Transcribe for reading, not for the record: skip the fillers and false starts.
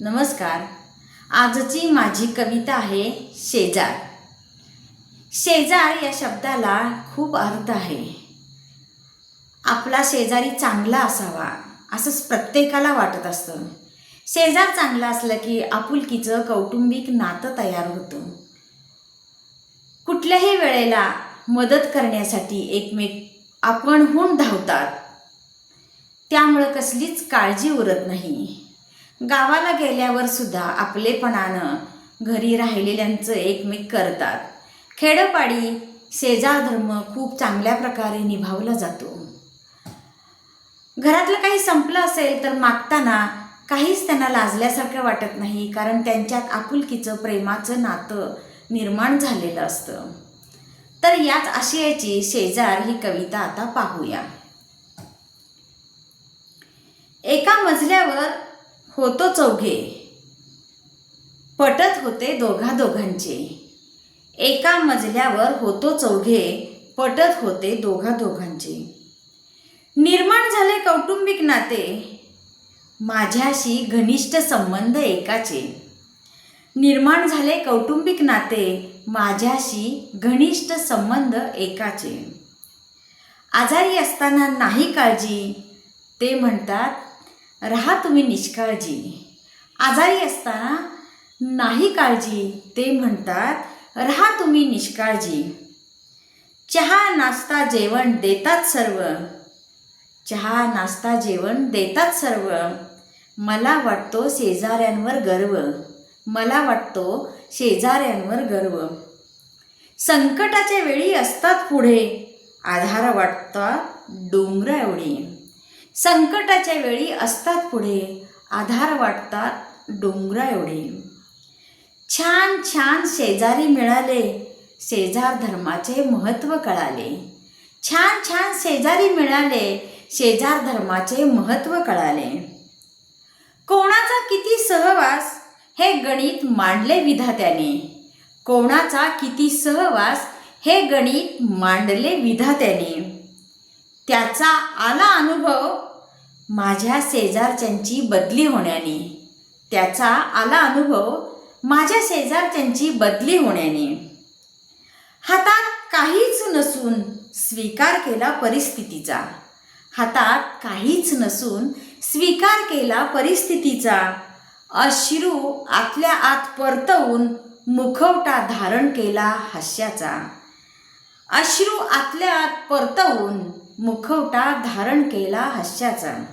नमस्कार. आजची माझी कविता आहे शेजार. शेजार या शब्दाला खूप अर्थ आहे. आपला शेजारी चांगला असावा असंच प्रत्येकाला वाटत असतं. शेजार चांगला असलं की आपुलकीचं कौटुंबिक नातं तयार होतं. कुठल्याही वेळेला मदत करण्यासाठी एकमेक आपणहून धावतात. त्यामुळं कसलीच काळजी उरत नाही. गावाला गेल्यावर सुद्धा आपलेपणानं घरी राहिलेल्यांचं एकमेक करतात. खेडोपाडी शेजार धर्म खूप चांगल्या प्रकारे निभावला जातो. घरातलं काही संपलं असेल तर मागताना काहीच त्यांना लाजल्यासारखं वाटत नाही, कारण त्यांच्यात आपुलकीचं प्रेमाचं नातं निर्माण झालेलं असतं. तर याच आशयाची शेजार ही कविता आता पाहूया. एका मजल्यावर होतो चौघे, पटत होते दोघांचे. एका मजल्यावर होतो चौघे, पटत होते दोघांचे. निर्माण झाले कौटुंबिक नाते, माझ्याशी घनिष्ठ संबंध एकाचे. निर्माण झाले कौटुंबिक नाते, माझ्याशी घनिष्ठ संबंध एकाचे. आजारी असताना नाही काळजी, ते म्हणतात रहा तुम्ही निष्काळजी. आजारी असताना नाही काळजी, ते म्हणतात रहा तुम्ही निष्काळजी. चहा नाश्ता जेवण देतात सर्व, चहा नाश्ता जेवण देतात सर्व. मला वाटतो शेजाऱ्यांवर गर्व, मला वाटतो शेजाऱ्यांवर गर्व. संकटाच्या वेळी असतात पुढे, आधार वाटतात डोंगर एवढे. संकटाच्या वेळी असतात पुढे, आधार वाटतात डोंगरा एवढे. छान छान शेजारी मिळाले, शेजार धर्माचे महत्त्व कळाले. छान छान शेजारी मिळाले, शेजार धर्माचे महत्त्व कळाले. कोणाचा किती सहवास हे गणित मांडले विधात्याने. कोणाचा किती सहवास हे गणित मांडले विधात्याने. त्याचा आला अनुभव माझ्या शेजारच्यांची बदली होण्याने. त्याचा आला अनुभव माझ्या शेजारच्यांची बदली होण्याने. हातात काहीच नसून स्वीकार केला परिस्थितीचा. हातात काहीच नसून स्वीकार केला परिस्थितीचा. अश्रू आतल्या आत परतवून मुखवटा धारण केला हास्याचा. अश्रू आतल्या आत परतवून मुखवटा धारण केला हास्याचा.